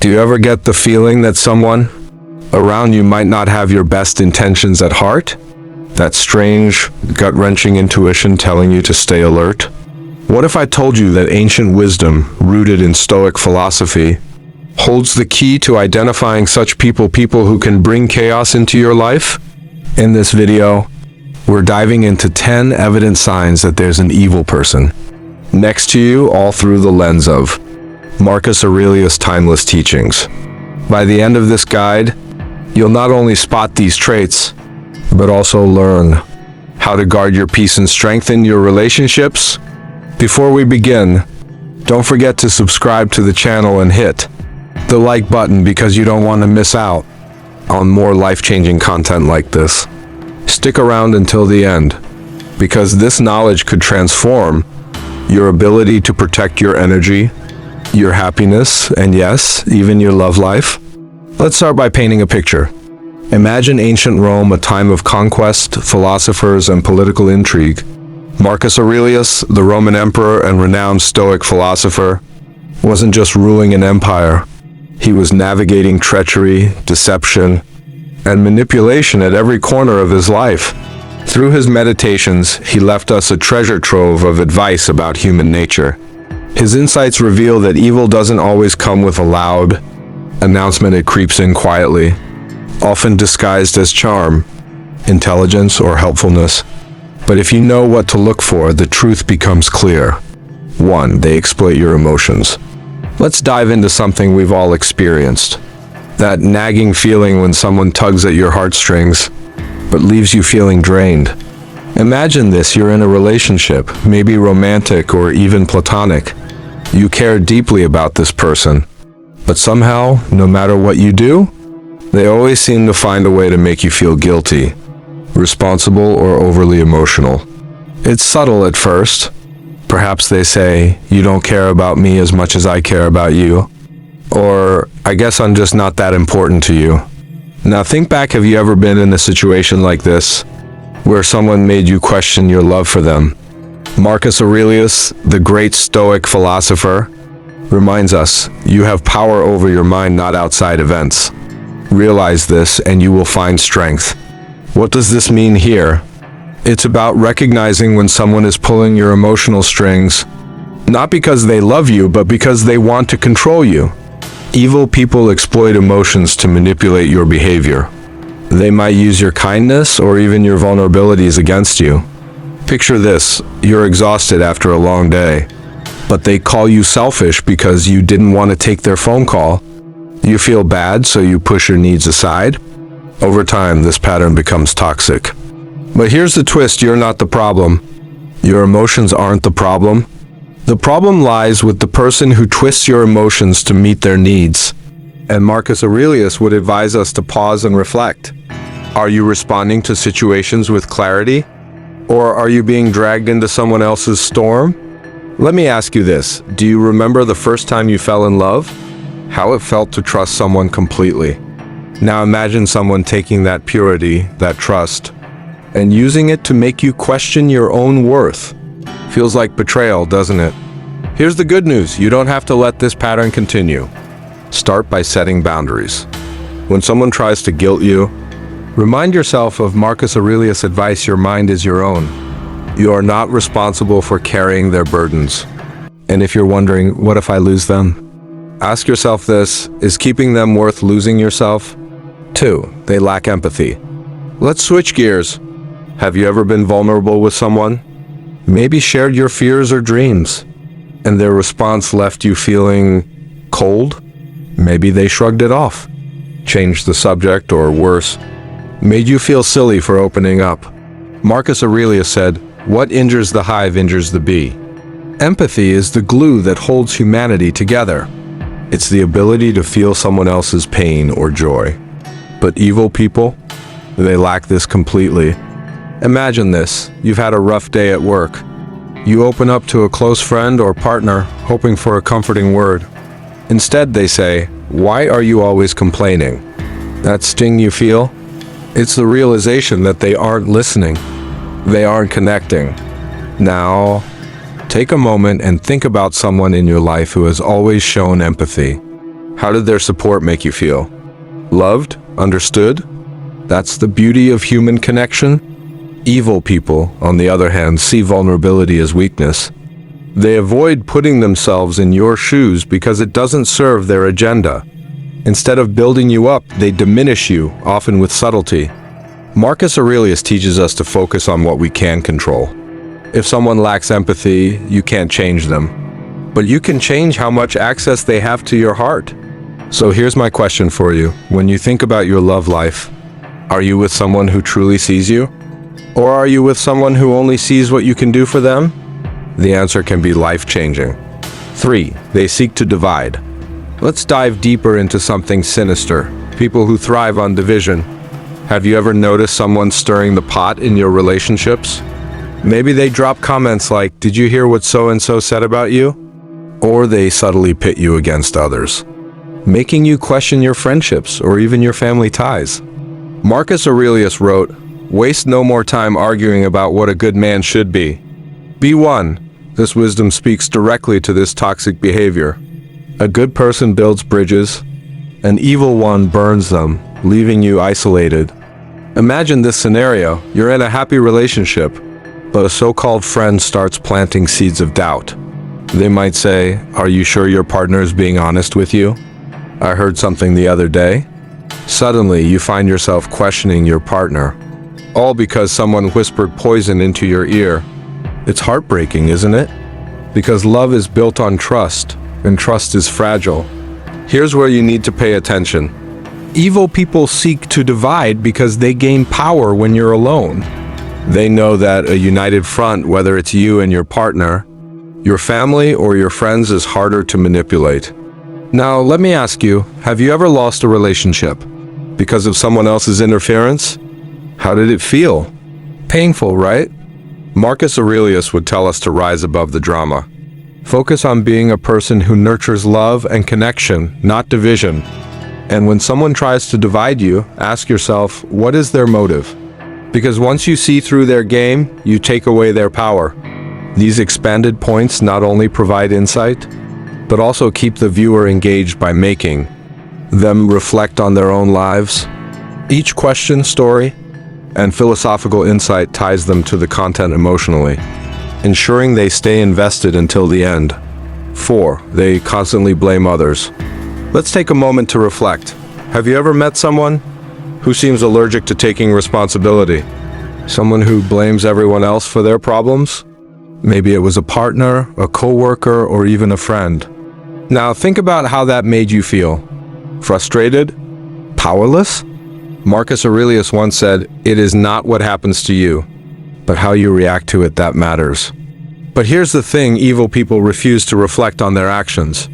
Do you ever get the feeling that someone around you might not have your best intentions at heart? That strange, gut-wrenching intuition telling you to stay alert? What if I told you that ancient wisdom, rooted in Stoic philosophy, holds the key to identifying such people who can bring chaos into your life? In this video, we're diving into 10 evident signs that there's an evil person next to you, all through the lens of Marcus Aurelius' timeless teachings. By the end of this guide, you'll not only spot these traits, but also learn how to guard your peace and strengthen your relationships. Before we begin, don't forget to subscribe to the channel and hit the like button because you don't want to miss out on more life-changing content like this. Stick around until the end, because this knowledge could transform your ability to protect your energy, your happiness, and yes, even your love life. Let's start by painting a picture. Imagine ancient Rome, a time of conquest, philosophers, and political intrigue. Marcus Aurelius, the Roman emperor and renowned Stoic philosopher, wasn't just ruling an empire. He was navigating treachery, deception, and manipulation at every corner of his life. Through his meditations, he left us a treasure trove of advice about human nature. His insights reveal that evil doesn't always come with a loud announcement. It creeps in quietly, often disguised as charm, intelligence, or helpfulness. But if you know what to look for, the truth becomes clear. 1. They exploit your emotions. Let's dive into something we've all experienced. That nagging feeling when someone tugs at your heartstrings, but leaves you feeling drained. Imagine this: you're in a relationship, maybe romantic or even platonic. You care deeply about this person, but somehow, no matter what you do, they always seem to find a way to make you feel guilty, responsible, or overly emotional. It's subtle at first. Perhaps they say, "You don't care about me as much as I care about you," or "I guess I'm just not that important to you." Now think back, have you ever been in a situation like this, where someone made you question your love for them? Marcus Aurelius, the great Stoic philosopher, reminds us, you have power over your mind, not outside events. Realize this and you will find strength. What does this mean here? It's about recognizing when someone is pulling your emotional strings, not because they love you, but because they want to control you. Evil people exploit emotions to manipulate your behavior. They might use your kindness or even your vulnerabilities against you. Picture this: you're exhausted after a long day, but they call you selfish because you didn't want to take their phone call. You feel bad, so you push your needs aside. Over time, this pattern becomes toxic. But here's the twist: you're not the problem. Your emotions aren't the problem. The problem lies with the person who twists your emotions to meet their needs. And Marcus Aurelius would advise us to pause and reflect. Are you responding to situations with clarity? Or are you being dragged into someone else's storm? Let me ask you this: do you remember the first time you fell in love? How it felt to trust someone completely. Now imagine someone taking that purity, that trust, and using it to make you question your own worth. Feels like betrayal, doesn't it? Here's the good news: you don't have to let this pattern continue. Start by setting boundaries. When someone tries to guilt you, remind yourself of Marcus Aurelius' advice: your mind is your own. You are not responsible for carrying their burdens. And if you're wondering, what if I lose them? Ask yourself this: is keeping them worth losing yourself? 2. They lack empathy. Let's switch gears. Have you ever been vulnerable with someone? Maybe shared your fears or dreams, and their response left you feeling cold? Maybe they shrugged it off, changed the subject, or worse, made you feel silly for opening up. Marcus Aurelius said, "What injures the hive injures the bee." Empathy is the glue that holds humanity together. It's the ability to feel someone else's pain or joy. But evil people, they lack this completely. Imagine this: you've had a rough day at work. You open up to a close friend or partner, hoping for a comforting word. Instead, they say, "Why are you always complaining?" That sting you feel? It's the realization that they aren't listening. They aren't connecting. Now, take a moment and think about someone in your life who has always shown empathy. How did their support make you feel? Loved? Understood? That's the beauty of human connection. Evil people, on the other hand, see vulnerability as weakness. They avoid putting themselves in your shoes because it doesn't serve their agenda. Instead of building you up, they diminish you, often with subtlety. Marcus Aurelius teaches us to focus on what we can control. If someone lacks empathy, you can't change them. But you can change how much access they have to your heart. So here's my question for you. When you think about your love life, are you with someone who truly sees you? Or are you with someone who only sees what you can do for them? The answer can be life-changing. 3. They seek to divide. Let's dive deeper into something sinister. People who thrive on division. Have you ever noticed someone stirring the pot in your relationships? Maybe they drop comments like, "Did you hear what so-and-so said about you?" Or they subtly pit you against others, making you question your friendships or even your family ties. Marcus Aurelius wrote, "Waste no more time arguing about what a good man should be. Be one." This wisdom speaks directly to this toxic behavior. A good person builds bridges, an evil one burns them, leaving you isolated. Imagine this scenario. You're in a happy relationship, but a so-called friend starts planting seeds of doubt. They might say, "Are you sure your partner is being honest with you? I heard something the other day." Suddenly, you find yourself questioning your partner, all because someone whispered poison into your ear. It's heartbreaking, isn't it? Because love is built on trust, and trust is fragile. Here's where you need to pay attention. Evil people seek to divide because they gain power when you're alone. They know that a united front, whether it's you and your partner, your family, or your friends, is harder to manipulate. Now, let me ask you, have you ever lost a relationship because of someone else's interference? How did it feel? Painful, right? Marcus Aurelius would tell us to rise above the drama. Focus on being a person who nurtures love and connection, not division. And when someone tries to divide you, ask yourself, what is their motive? Because once you see through their game, you take away their power. These expanded points not only provide insight, but also keep the viewer engaged by making them reflect on their own lives. Each question, story, and philosophical insight ties them to the content emotionally, ensuring they stay invested until the end. 4. They constantly blame others. Let's take a moment to reflect. Have you ever met someone who seems allergic to taking responsibility? Someone who blames everyone else for their problems? Maybe it was a partner, a coworker, or even a friend. Now think about how that made you feel. Frustrated? Powerless? Marcus Aurelius once said, "It is not what happens to you, but how you react to it that matters." But here's the thing, evil people refuse to reflect on their actions.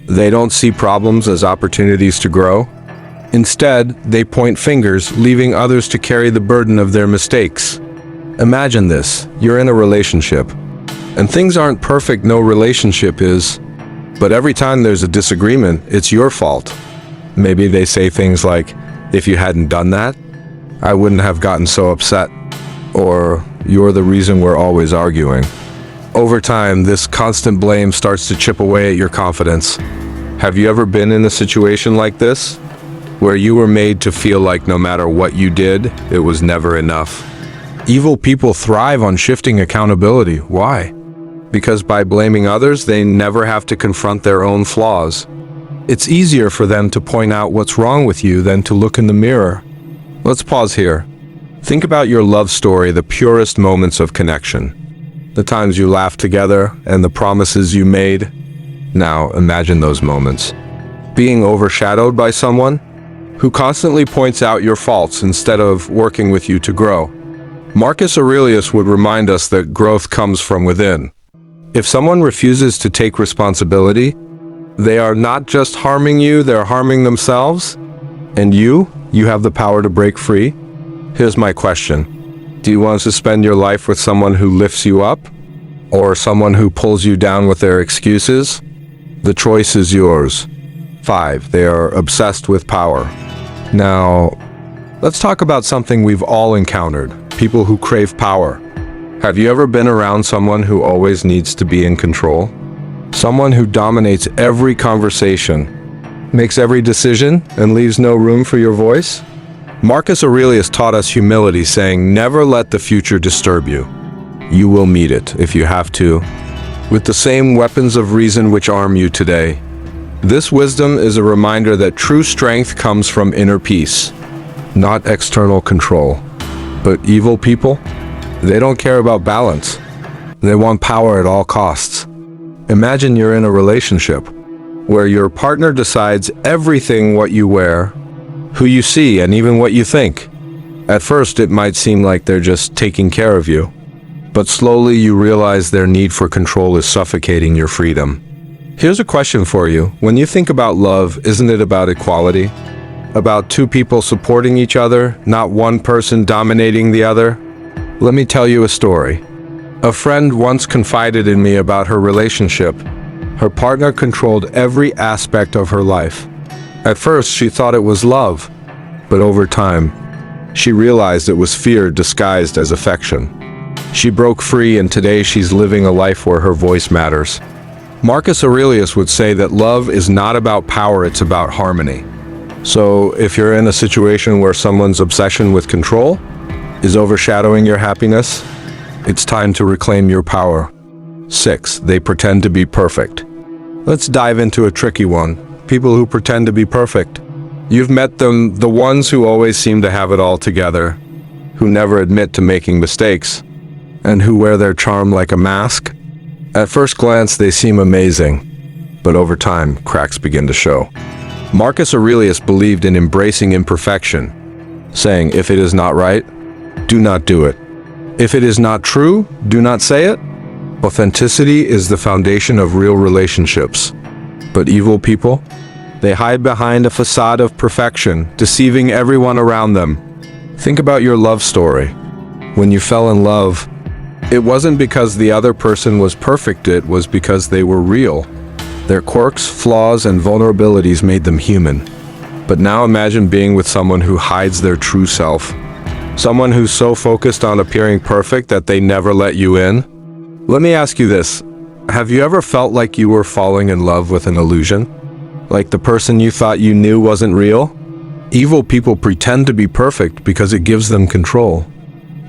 They don't see problems as opportunities to grow. Instead, they point fingers, leaving others to carry the burden of their mistakes. Imagine this, you're in a relationship, and things aren't perfect, no relationship is, but every time there's a disagreement, it's your fault. Maybe they say things like, "If you hadn't done that, I wouldn't have gotten so upset," or "You're the reason we're always arguing." Over time, this constant blame starts to chip away at your confidence. Have you ever been in a situation like this, where you were made to feel like no matter what you did, it was never enough? Evil people thrive on shifting accountability. Why? Because by blaming others, they never have to confront their own flaws. It's easier for them to point out what's wrong with you than to look in the mirror. Let's pause here. Think about your love story, the purest moments of connection. The times you laughed together and the promises you made. Now imagine those moments. Being overshadowed by someone who constantly points out your faults instead of working with you to grow. Marcus Aurelius would remind us that growth comes from within. If someone refuses to take responsibility, they are not just harming you, they're harming themselves. And you have the power to break free. Here's my question. Do you want to spend your life with someone who lifts you up, or someone who pulls you down with their excuses? The choice is yours. 5. They are obsessed with power. Now, let's talk about something we've all encountered. People who crave power. Have you ever been around someone who always needs to be in control? Someone who dominates every conversation, makes every decision, and leaves no room for your voice? Marcus Aurelius taught us humility, saying, "Never let the future disturb you. You will meet it, if you have to, with the same weapons of reason which arm you today." This wisdom is a reminder that true strength comes from inner peace, not external control. But evil people, they don't care about balance. They want power at all costs. Imagine you're in a relationship where your partner decides everything: what you wear, who you see, and even what you think. At first, it might seem like they're just taking care of you, but slowly you realize their need for control is suffocating your freedom. Here's a question for you. When you think about love, isn't it about equality? About two people supporting each other, not one person dominating the other? Let me tell you a story. A friend once confided in me about her relationship. Her partner controlled every aspect of her life. At first, she thought it was love, but over time, she realized it was fear disguised as affection. She broke free, and today she's living a life where her voice matters. Marcus Aurelius would say that love is not about power, it's about harmony. So, if you're in a situation where someone's obsession with control is overshadowing your happiness, it's time to reclaim your power. 6. They pretend to be perfect. Let's dive into a tricky one. People who pretend to be perfect. You've met them, the ones who always seem to have it all together, who never admit to making mistakes, and who wear their charm like a mask. At first glance, they seem amazing, but over time, cracks begin to show. Marcus Aurelius believed in embracing imperfection, saying, "If it is not right, do not do it. If it is not true, do not say it." Authenticity is the foundation of real relationships. But evil people, they hide behind a facade of perfection, deceiving everyone around them. Think about your love story. When you fell in love, it wasn't because the other person was perfect, it was because they were real. Their quirks, flaws, and vulnerabilities made them human. But now imagine being with someone who hides their true self. Someone who's so focused on appearing perfect that they never let you in. Let me ask you this. Have you ever felt like you were falling in love with an illusion? Like the person you thought you knew wasn't real? Evil people pretend to be perfect because it gives them control.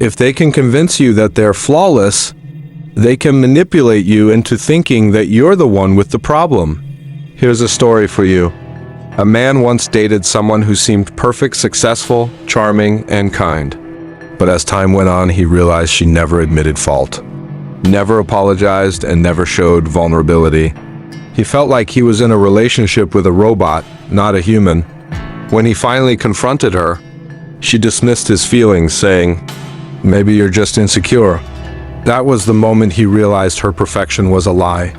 If they can convince you that they're flawless, they can manipulate you into thinking that you're the one with the problem. Here's a story for you. A man once dated someone who seemed perfect, successful, charming, and kind. But as time went on, he realized she never admitted fault, never apologized, and never showed vulnerability. He felt like he was in a relationship with a robot, not a human. When he finally confronted her, she dismissed his feelings, saying, "Maybe you're just insecure." That was the moment he realized her perfection was a lie.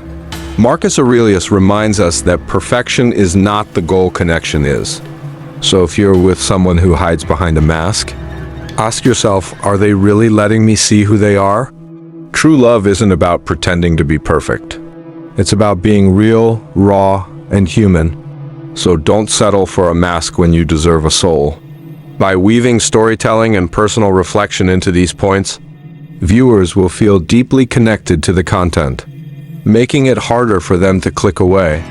Marcus Aurelius reminds us that perfection is not the goal, connection is. So if you're with someone who hides behind a mask, ask yourself, are they really letting me see who they are? True love isn't about pretending to be perfect. It's about being real, raw, and human. So don't settle for a mask when you deserve a soul. By weaving storytelling and personal reflection into these points, viewers will feel deeply connected to the content, making it harder for them to click away.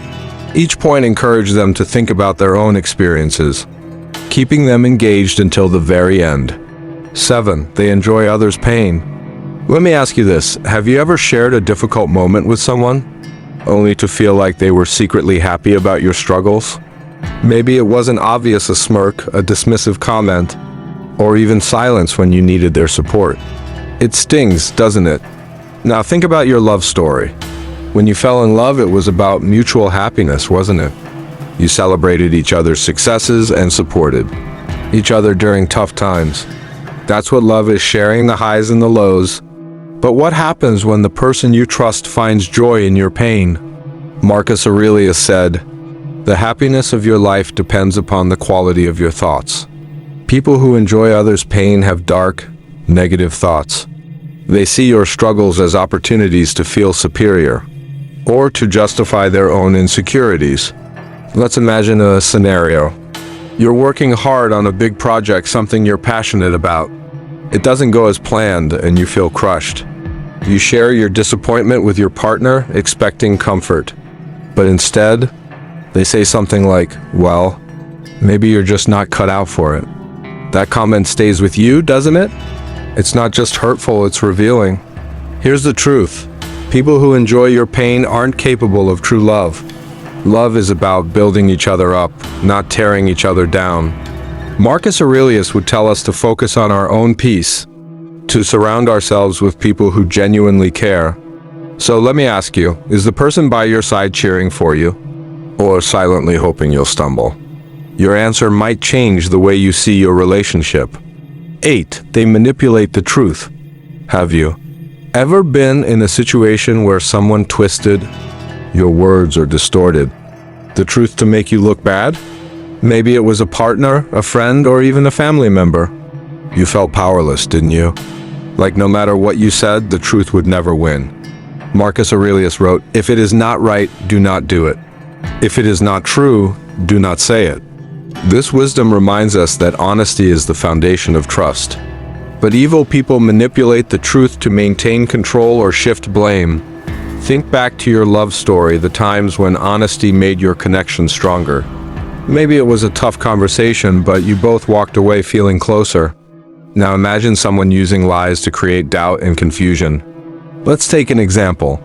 Each point encourages them to think about their own experiences, keeping them engaged until the very end. 7. They enjoy others' pain. Let me ask you this. Have you ever shared a difficult moment with someone, only to feel like they were secretly happy about your struggles? Maybe it wasn't obvious: a smirk, a dismissive comment, or even silence when you needed their support. It stings, doesn't it? Now think about your love story. When you fell in love, it was about mutual happiness, wasn't it? You celebrated each other's successes and supported each other during tough times. That's what love is, sharing the highs and the lows. But what happens when the person you trust finds joy in your pain? Marcus Aurelius said, "The happiness of your life depends upon the quality of your thoughts." People who enjoy others' pain have dark, negative thoughts. They see your struggles as opportunities to feel superior, or to justify their own insecurities. Let's imagine a scenario. You're working hard on a big project, something you're passionate about. It doesn't go as planned, and you feel crushed. You share your disappointment with your partner, expecting comfort. But instead, They say something like, well, maybe you're just not cut out for it. That comment stays with you, doesn't it? It's not just hurtful, it's revealing. Here's the truth. People who enjoy your pain aren't capable of true love. Love is about building each other up, not tearing each other down. Marcus Aurelius would tell us to focus on our own peace, to surround ourselves with people who genuinely care. So let me ask you, is the person by your side cheering for you, or silently hoping you'll stumble? Your answer might change the way you see your relationship. 8. They manipulate the truth. Have you ever been in a situation where someone twisted your words or distorted the truth to make you look bad? Maybe it was a partner, a friend, or even a family member. You felt powerless, didn't you? Like no matter what you said, the truth would never win. Marcus Aurelius wrote, "If it is not right, do not do it. If it is not true, do not say it." This wisdom reminds us that honesty is the foundation of trust. But evil people manipulate the truth to maintain control or shift blame. Think back to your love story, the times when honesty made your connection stronger. Maybe it was a tough conversation, but you both walked away feeling closer. Now imagine someone using lies to create doubt and confusion. Let's take an example.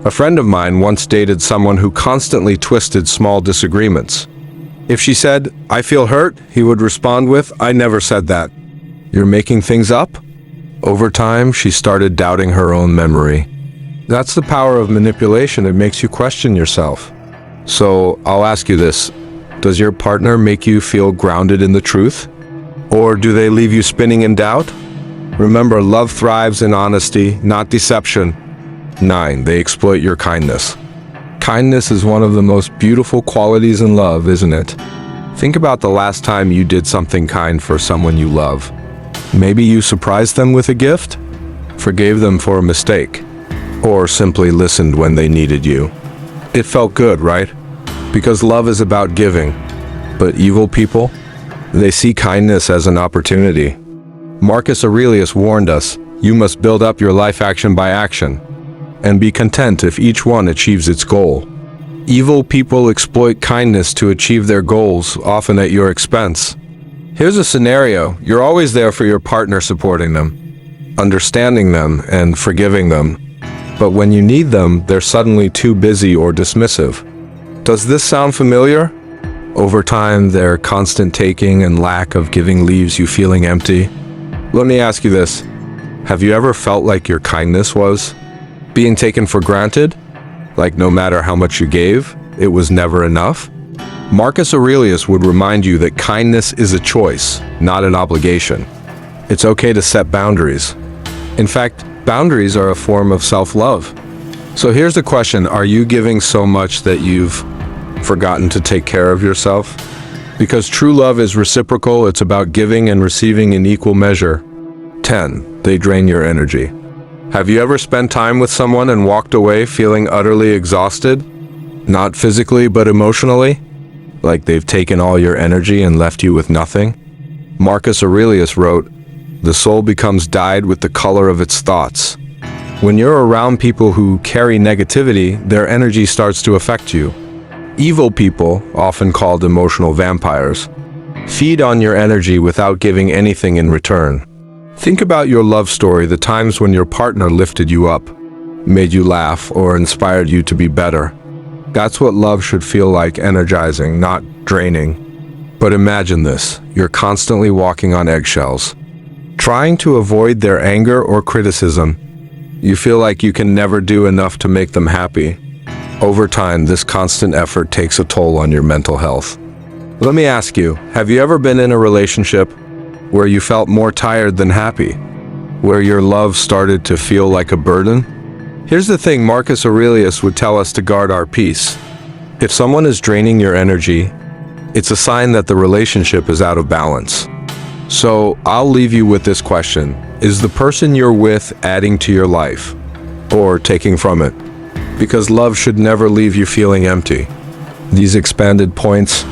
A friend of mine once dated someone who constantly twisted small disagreements. If she said, "I feel hurt," he would respond with, "I never said that. You're making things up?" Over time, she started doubting her own memory. That's the power of manipulation. It makes you question yourself. So I'll ask you this. Does your partner make you feel grounded in the truth? Or do they leave you spinning in doubt? Remember, love thrives in honesty, not deception. 9. They exploit your kindness. Kindness is one of the most beautiful qualities in love, isn't it? Think about the last time you did something kind for someone you love. Maybe you surprised them with a gift, forgave them for a mistake, or simply listened when they needed you. It felt good, right? Because love is about giving. But evil people, they see kindness as an opportunity. Marcus Aurelius warned us, you must build up your life action by action, and be content if each one achieves its goal. Evil people exploit kindness to achieve their goals, often at your expense. Here's a scenario. You're always there for your partner, supporting them, understanding them, and forgiving them. But when you need them, they're suddenly too busy or dismissive. Does this sound familiar? Over time, their constant taking and lack of giving leaves you feeling empty. Let me ask you this. Have you ever felt like your kindness was being taken for granted? Like no matter how much you gave, it was never enough? Marcus Aurelius would remind you that kindness is a choice, not an obligation. It's okay to set boundaries. In fact, boundaries are a form of self-love. So here's the question, are you giving so much that you've forgotten to take care of yourself? Because true love is reciprocal, it's about giving and receiving in equal measure. 10. They drain your energy. Have you ever spent time with someone and walked away feeling utterly exhausted? Not physically, but emotionally? Like they've taken all your energy and left you with nothing? Marcus Aurelius wrote, "The soul becomes dyed with the color of its thoughts." When you're around people who carry negativity, their energy starts to affect you. Evil people, often called emotional vampires, feed on your energy without giving anything in return. Think about your love story, the times when your partner lifted you up, made you laugh, or inspired you to be better. That's what love should feel like, energizing, not draining. But imagine this, you're constantly walking on eggshells, trying to avoid their anger or criticism. You feel like you can never do enough to make them happy. Over time, this constant effort takes a toll on your mental health. Let me ask you, have you ever been in a relationship where you felt more tired than happy? Where your love started to feel like a burden? Here's the thing, Marcus Aurelius would tell us to guard our peace. If someone is draining your energy, it's a sign that the relationship is out of balance. So I'll leave you with this question. Is the person you're with adding to your life or taking from it? Because love should never leave you feeling empty. These expanded points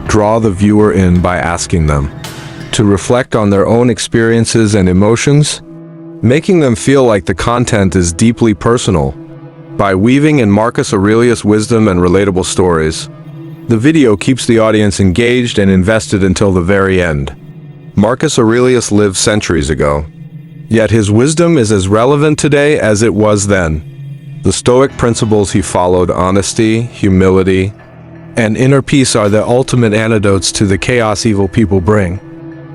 draw the viewer in by asking them to reflect on their own experiences and emotions, making them feel like the content is deeply personal. By weaving in Marcus Aurelius' wisdom and relatable stories, The video keeps the audience engaged and invested until the very end. Marcus Aurelius lived centuries ago, yet his wisdom is as relevant today as it was then. The Stoic principles he followed, honesty, humility, and inner peace, are the ultimate antidotes to the chaos evil people bring.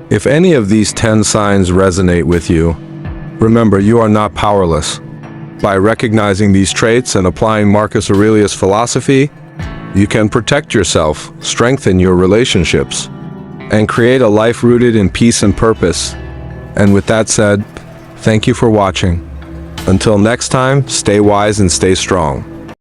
If any of these 10 signs resonate with you, remember you are not powerless. By recognizing these traits and applying Marcus Aurelius' philosophy, you can protect yourself, strengthen your relationships, and create a life rooted in peace and purpose. And with that said, thank you for watching. Until next time, stay wise and stay strong.